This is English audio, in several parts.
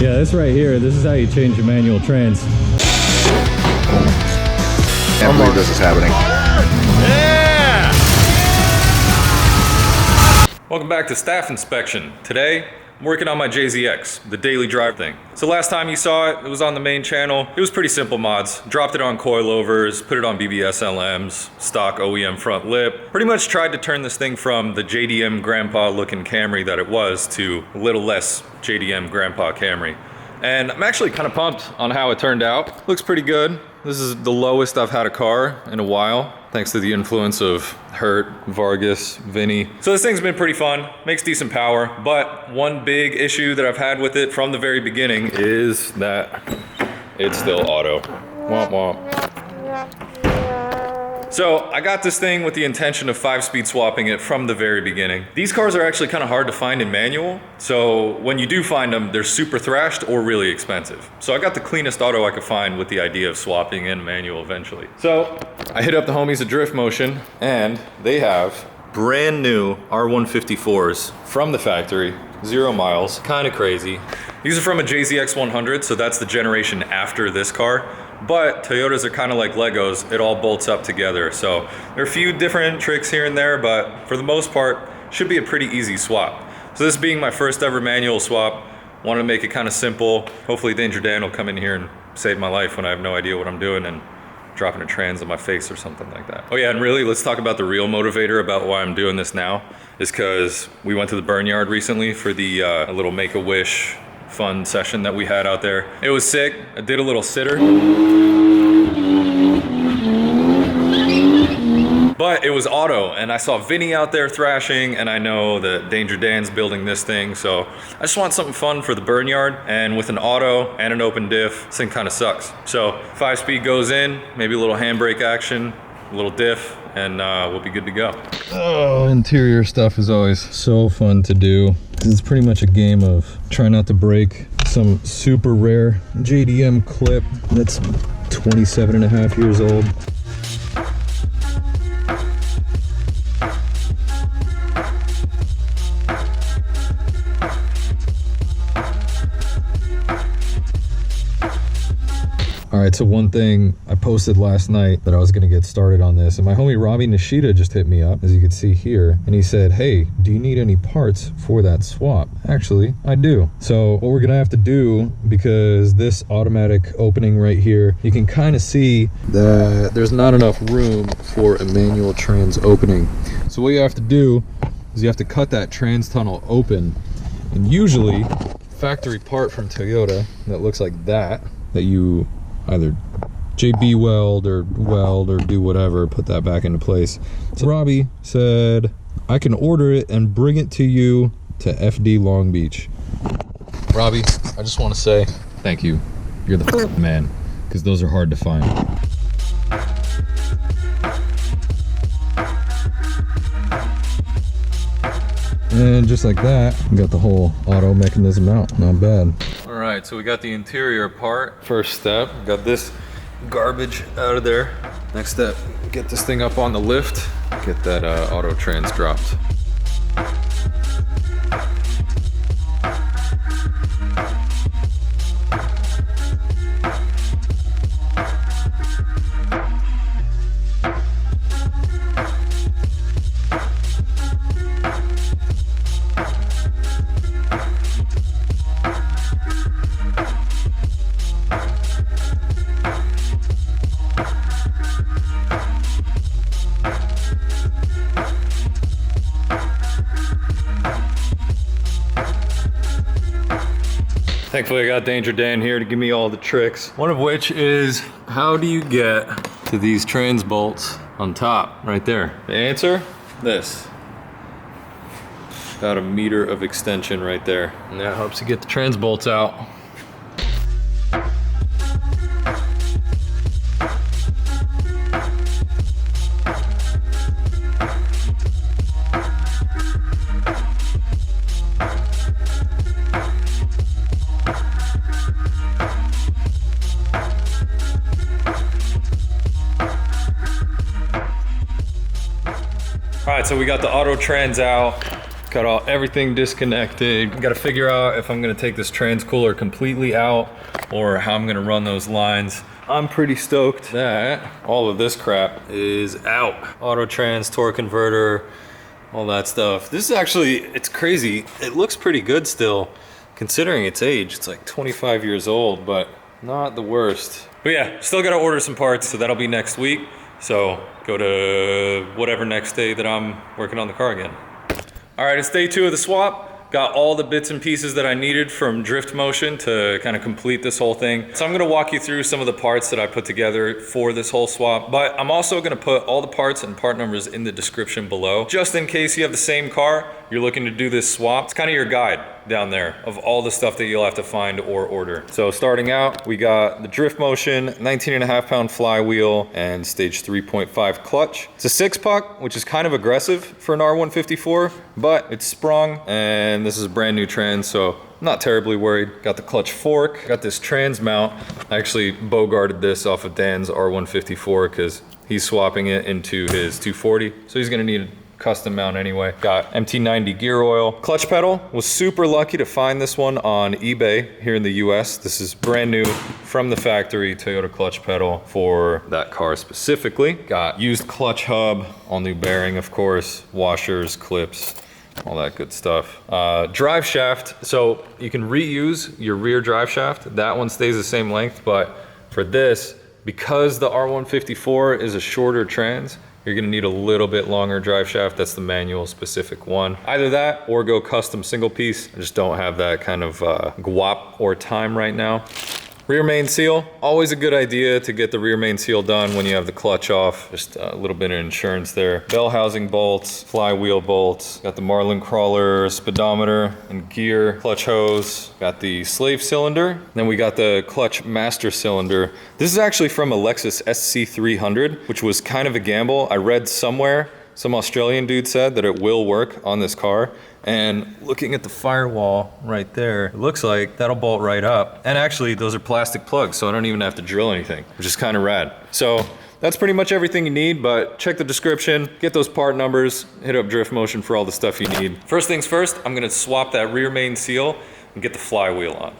Yeah, this right here, this is how you change your manual trans. Can't believe this is happening. Yeah! Welcome back to staff inspection. Today, I'm working on my JZX, the daily drive thing. So last time you saw it, it was on the main channel. It was pretty simple mods. Dropped it on coilovers, put it on BBS LMs, stock OEM front lip. Pretty much tried to turn this thing from the JDM grandpa looking Camry that it was to a little less JDM grandpa Camry. And I'm actually kind of pumped on how it turned out. Looks pretty good. This is the lowest I've had a car in a while, thanks to the influence of Hurt, Vargas, Vinny. So this thing's been pretty fun, makes decent power, but one big issue that I've had with it from the very beginning is that it's still auto. Womp womp. So I got this thing with the intention of 5-speed swapping it from the very beginning. These cars are actually kind of hard to find in manual. So when you do find them, they're super thrashed or really expensive. So I got the cleanest auto I could find with the idea of swapping in manual eventually. So I hit up the homies at Drift Motion and they have brand new R154s from the factory, 0 miles, kind of crazy. These are from a JZX100, so that's the generation after this car. But Toyotas are kind of like Legos, it all bolts up together. So there are a few different tricks here and there, but for the most part, should be a pretty easy swap. So this being my first ever manual swap, wanted to make it kind of simple. Hopefully Danger Dan will come in here and save my life when I have no idea what I'm doing and dropping a trans on my face or something like that. Oh yeah, and really, let's talk about the real motivator about why I'm doing this now, is because we went to the burn yard recently for the little Make-A-Wish fun session that we had out there. It was sick. I did a little sitter. But it was auto, and I saw Vinny out there thrashing, and I know that Danger Dan's building this thing, so I just want something fun for the burn yard, and with an auto and an open diff, this thing kind of sucks. So 5-speed goes in, maybe a little handbrake action, a little diff, and we'll be good to go. Oh, interior stuff is always so fun to do. It's pretty much a game of try not to break some super rare JDM clip that's 27.5 years old. All right, so one thing I posted last night that I was gonna get started on this, and my homie Robbie Nishida just hit me up, as you can see here, and he said, hey, do you need any parts for that swap? Actually, I do. So what we're gonna have to do, because this automatic opening right here, you can kind of see that there's not enough room for a manual trans opening. So what you have to do is you have to cut that trans tunnel open, and usually factory part from Toyota that looks like that you either JB weld or do whatever, put that back into place. So Robbie said, I can order it and bring it to you to FD Long Beach. Robbie, I just want to say thank you. You're the man, because those are hard to find. And just like that, we got the whole auto mechanism out. Not bad. All right, so we got the interior part. First step, got this garbage out of there. Next step, get this thing up on the lift, get that auto trans dropped. Thankfully I got Danger Dan here to give me all the tricks. One of which is, how do you get to these trans bolts on top, right there? The answer, this. About 1 meter of extension right there. And that helps you get the trans bolts out. All right, so we got the auto trans out. Got everything disconnected. Got to figure out if I'm gonna take this trans cooler completely out or how I'm gonna run those lines. I'm pretty stoked that all of this crap is out. Auto trans, torque converter, all that stuff. This is actually, it's crazy. It looks pretty good still, considering its age. It's like 25 years old, but not the worst. But yeah, still gotta order some parts, so that'll be next week. So go to whatever next day that I'm working on the car again. All right, it's day 2 of the swap. Got all the bits and pieces that I needed from Drift Motion to kind of complete this whole thing. So I'm gonna walk you through some of the parts that I put together for this whole swap, but I'm also gonna put all the parts and part numbers in the description below, just in case you have the same car, you're looking to do this swap. It's kind of your guide down there of all the stuff that you'll have to find or order. So starting out, we got the Drift Motion 19.5 pound flywheel and stage 3.5 clutch. It's a 6-puck, which is kind of aggressive for an R154, but it's sprung, and this is a brand new trans, so not terribly worried. Got the clutch fork, got this trans mount. I actually bogarted this off of Dan's R154 because he's swapping it into his 240, so he's gonna need a custom mount anyway. Got MT90 gear oil. Clutch pedal, was super lucky to find this one on eBay here in the US. This is brand new from the factory, Toyota clutch pedal for that car specifically. Got used clutch hub, all new bearing of course, washers, clips, all that good stuff. Drive shaft, so you can reuse your rear drive shaft. That one stays the same length, but for this, because the R154 is a shorter trans, you're gonna need a little bit longer drive shaft. That's the manual specific one. Either that or go custom single piece. I just don't have that kind of guap or time right now. Rear main seal, always a good idea to get the rear main seal done when you have the clutch off. Just a little bit of insurance there. Bell housing bolts, flywheel bolts. Got the Marlin crawler, speedometer, and gear. Clutch hose. Got the slave cylinder. Then we got the clutch master cylinder. This is actually from a Lexus SC300, which was kind of a gamble. I read somewhere, some Australian dude said that it will work on this car. And looking at the firewall right there, it looks like that'll bolt right up. And actually, those are plastic plugs, so I don't even have to drill anything, which is kind of rad. So that's pretty much everything you need, but check the description, get those part numbers, hit up Drift Motion for all the stuff you need. First things first, I'm gonna swap that rear main seal and get the flywheel on.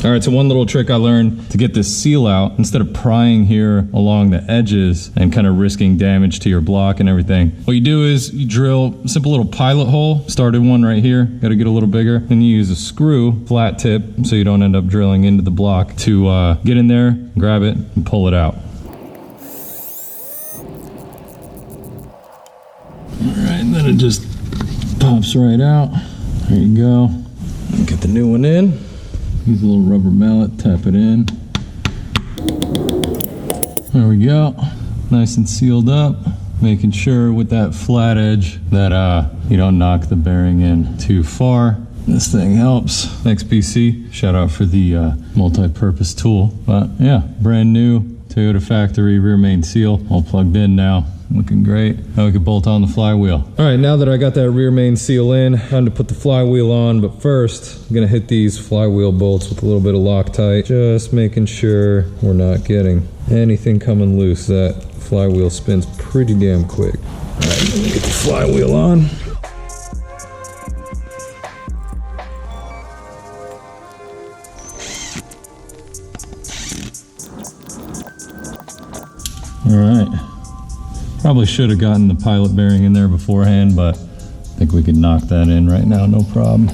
All right, so one little trick I learned to get this seal out, instead of prying here along the edges and kind of risking damage to your block and everything, what you do is you drill a simple little pilot hole. Started one right here, got to get a little bigger. Then you use a screw, flat tip, so you don't end up drilling into the block, to get in there, grab it, and pull it out. All right, and then it just pops right out. There you go. Get the new one in. Use a little rubber mallet, tap it in. There we go. Nice and sealed up. Making sure with that flat edge that you don't knock the bearing in too far. This thing helps. Thanks PC. Shout out for the multi-purpose tool. But yeah, brand new Toyota factory rear main seal. All plugged in now. Looking great. Now we can bolt on the flywheel. All right, now that I got that rear main seal in, time to put the flywheel on, but first, I'm gonna hit these flywheel bolts with a little bit of Loctite, just making sure we're not getting anything coming loose. That flywheel spins pretty damn quick. All right, let me get the flywheel on. All right. Probably should have gotten the pilot bearing in there beforehand, but I think we can knock that in right now, no problem.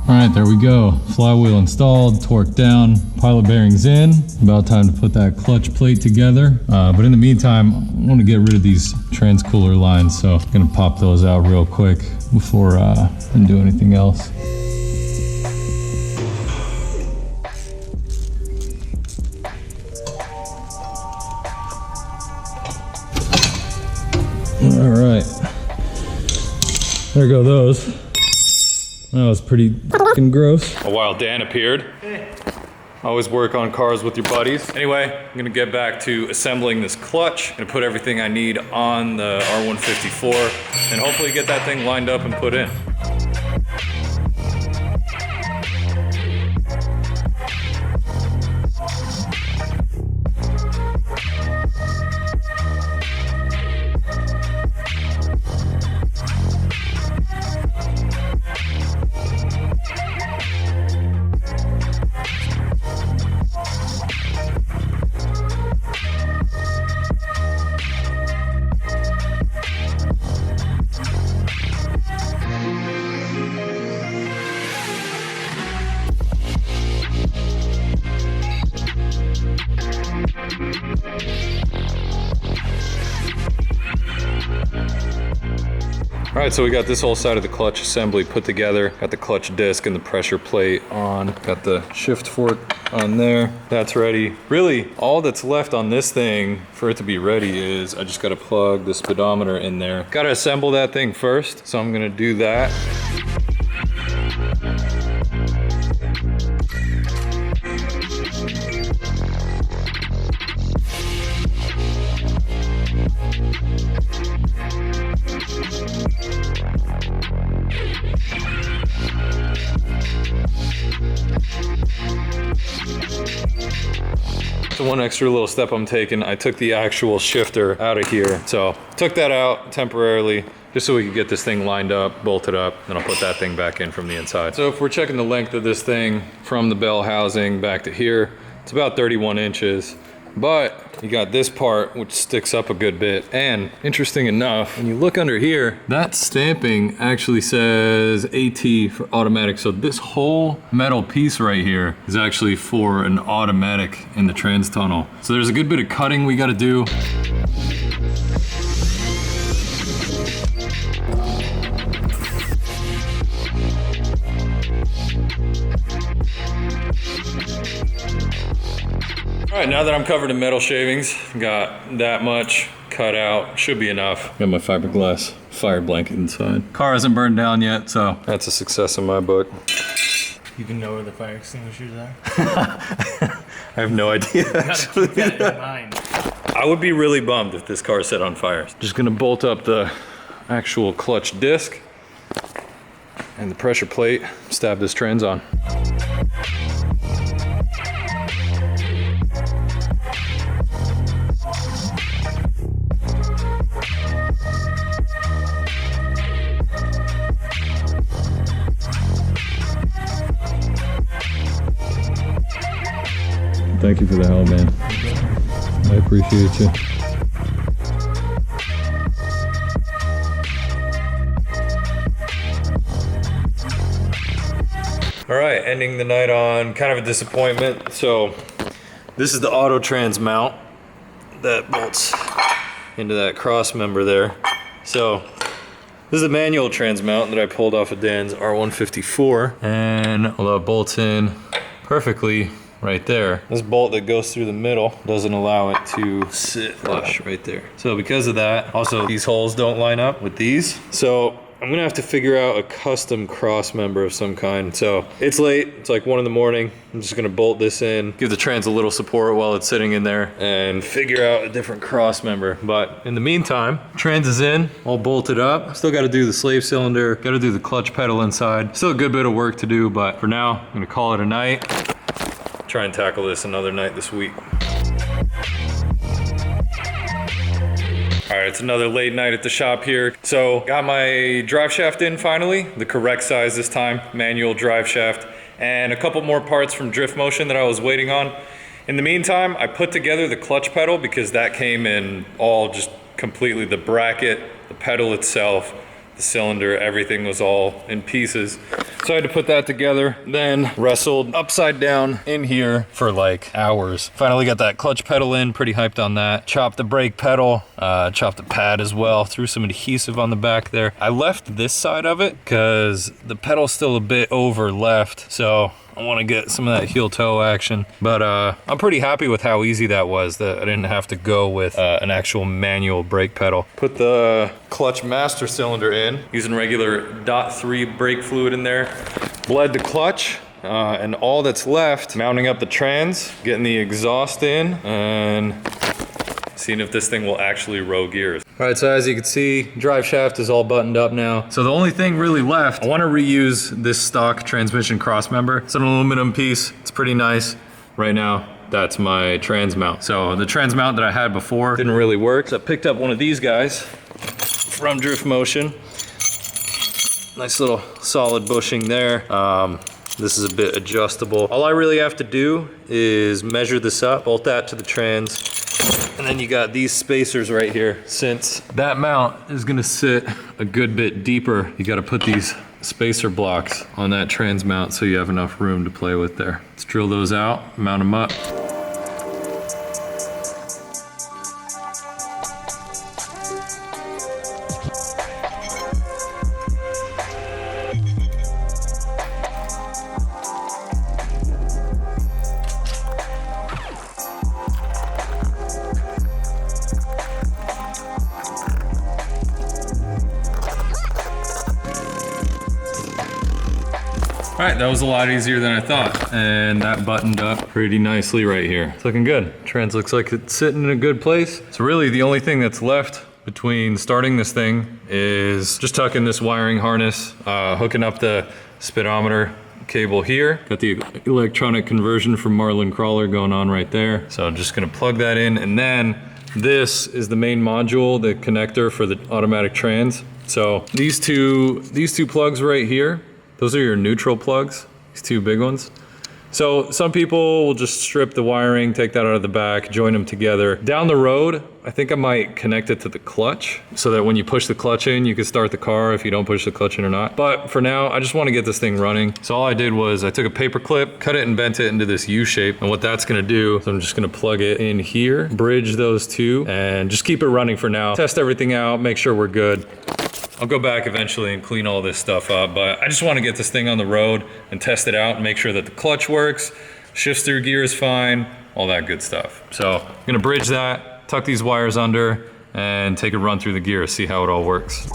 All right, there we go. Flywheel installed, torque down, pilot bearings in. About time to put that clutch plate together. But in the meantime, I want to get rid of these trans-cooler lines, so I'm gonna pop those out real quick before I do anything else. All right, there go those. That was pretty fucking gross. A while Dan appeared. Hey. Always work on cars with your buddies. Anyway, I'm gonna get back to assembling this clutch. Gonna put everything I need on the R154 and hopefully get that thing lined up and put in. All right, so we got this whole side of the clutch assembly put together. Got the clutch disc and the pressure plate on. Got the shift fork on there. That's ready. Really, all that's left on this thing for it to be ready is I just gotta plug the speedometer in there. Gotta assemble that thing first, so I'm gonna do that. The one extra little step I'm taking, I took the actual shifter out of here. So took that out temporarily just so we could get this thing lined up, bolted up, then I'll put that thing back in from the inside. So if we're checking the length of this thing from the bell housing back to here, it's about 31 inches. But you got this part which sticks up a good bit, and interesting enough, when you look under here, that stamping actually says AT for automatic. So this whole metal piece right here is actually for an automatic in the trans tunnel. So there's a good bit of cutting we got to do. All right, now that I'm covered in metal shavings, got that much cut out, should be enough. Got my fiberglass fire blanket inside. Car hasn't burned down yet, so that's a success in my book. You can know where the fire extinguishers are? I have no idea. You gotta keep that in mind. I would be really bummed if this car set on fire. Just gonna bolt up the actual clutch disc and the pressure plate, stab this trans on. Thank you for the help, man. I appreciate you. All right, ending the night on kind of a disappointment. So this is the auto trans mount that bolts into that cross member there. So this is a manual trans mount that I pulled off of Dan's R154, and although it bolts in perfectly right there, this bolt that goes through the middle doesn't allow it to sit flush right there. So because of that, also these holes don't line up with these. So I'm gonna have to figure out a custom cross member of some kind. So it's late, it's like 1 in the morning. I'm just gonna bolt this in, give the trans a little support while it's sitting in there, and figure out a different cross member. But in the meantime, trans is in, all bolted up. Still gotta do the slave cylinder, gotta do the clutch pedal inside. Still a good bit of work to do, but for now, I'm gonna call it a night. Try and tackle this another night this week. All right, it's another late night at the shop here. So got my drive shaft in finally, the correct size this time, manual drive shaft, and a couple more parts from Drift Motion that I was waiting on. In the meantime, I put together the clutch pedal because that came in all just completely, the bracket, the pedal itself, the cylinder, everything was all in pieces. So I had to put that together, then wrestled upside down in here for like hours. Finally got that clutch pedal in, pretty hyped on that. Chopped the brake pedal, chopped the pad as well, threw some adhesive on the back there. I left this side of it because the pedal's still a bit over left, so I want to get some of that heel toe action, but I'm pretty happy with how easy that was, that I didn't have to go with an actual manual brake pedal. Put the clutch master cylinder in, using regular .3 brake fluid in there. Bled the clutch, and all that's left, mounting up the trans, getting the exhaust in, and seeing if this thing will actually row gears. All right, so as you can see, drive shaft is all buttoned up now. So the only thing really left, I want to reuse this stock transmission cross member. It's an aluminum piece, it's pretty nice. Right now, that's my trans mount. So the trans mount that I had before didn't really work. So I picked up one of these guys from Drift Motion. Nice little solid bushing there. This is a bit adjustable. All I really have to do is measure this up, bolt that to the trans, and then you got these spacers right here. Since that mount is gonna sit a good bit deeper, you gotta put these spacer blocks on that trans mount so you have enough room to play with there. Let's drill those out, mount them up. All right, that was a lot easier than I thought. And that buttoned up pretty nicely right here. It's looking good. Trans looks like it's sitting in a good place. So really the only thing that's left between starting this thing is just tucking this wiring harness, hooking up the speedometer cable here. Got the electronic conversion from Marlin crawler going on right there. So I'm just gonna plug that in, and then this is the main module, the connector for the automatic trans. So these two plugs right here, those are your neutral plugs, these two big ones. So some people will just strip the wiring, take that out of the back, join them together. Down the road, I think I might connect it to the clutch so that when you push the clutch in, you can start the car if you don't push the clutch in or not. But for now, I just want to get this thing running. So all I did was I took a paper clip, cut it and bent it into this U shape. And what that's gonna do, so I'm just gonna plug it in here, bridge those two, and just keep it running for now. Test everything out, make sure we're good. I'll go back eventually and clean all this stuff up, but I just want to get this thing on the road and test it out and make sure that the clutch works, shifts through gear is fine, all that good stuff. So I'm gonna bridge that, tuck these wires under, and take a run through the gear, see how it all works.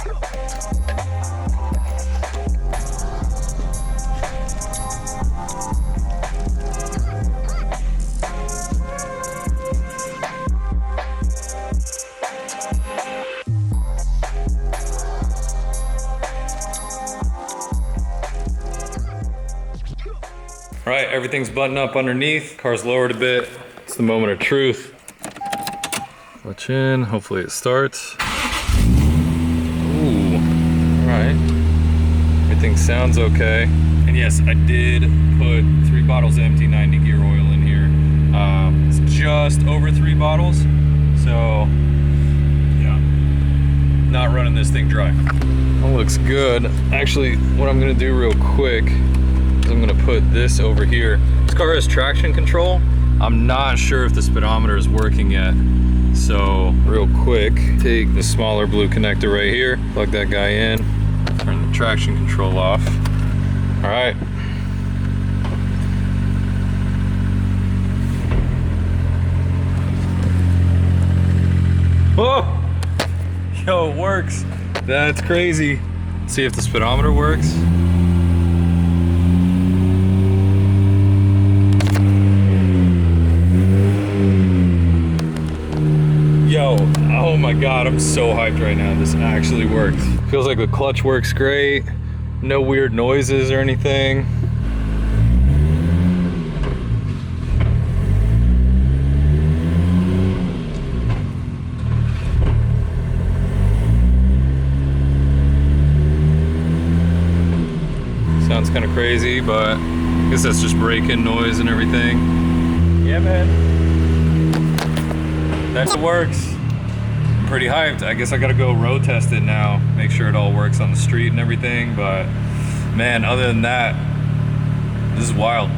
All right, everything's buttoned up underneath. Car's lowered a bit. It's the moment of truth. Clutch in, hopefully it starts. Ooh, all right. Everything sounds okay. And yes, I did put 3 bottles of empty 90 gear oil in here. It's just over 3 bottles. So, yeah, not running this thing dry. That looks good. Actually, what I'm gonna do real quick, I'm gonna put this over here. This car has traction control. I'm not sure if the speedometer is working yet. So real quick, take the smaller blue connector right here, plug that guy in, turn the traction control off. All right. Whoa! Yo, it works. That's crazy. Let's see if the speedometer works. Yo, oh my God, I'm so hyped right now. This actually works. Feels like the clutch works great. No weird noises or anything. Sounds kind of crazy, but I guess that's just brake-in noise and everything. Yeah, man. That works. I'm pretty hyped. I guess I gotta go road test it now, make sure it all works on the street and everything, but man, other than that, this is wild.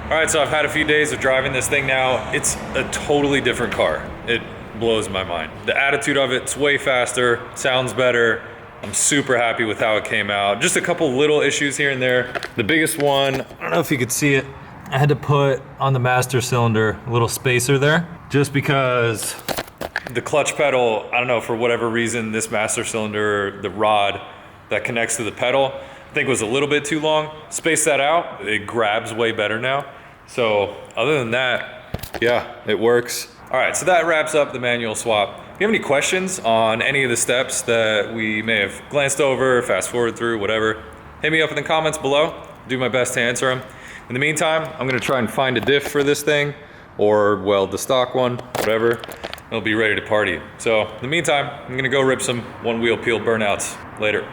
All right, so I've had a few days of driving this thing now. It's a totally different car. It blows my mind. The attitude of it's way faster, sounds better. I'm super happy with how it came out. Just a couple little issues here and there. The biggest one, I don't know if you could see it, I had to put on the master cylinder a little spacer there, just because the clutch pedal, I don't know, for whatever reason, this master cylinder, the rod that connects to the pedal, I think was a little bit too long. Space that out, it grabs way better now. So other than that, yeah, it works. All right, so that wraps up the manual swap. If you have any questions on any of the steps that we may have glanced over, fast forward through, whatever, hit me up in the comments below. I'll do my best to answer them. In the meantime, I'm gonna try and find a diff for this thing, or weld the stock one, whatever. It'll be ready to party. So in the meantime, I'm gonna go rip some one wheel peel burnouts later.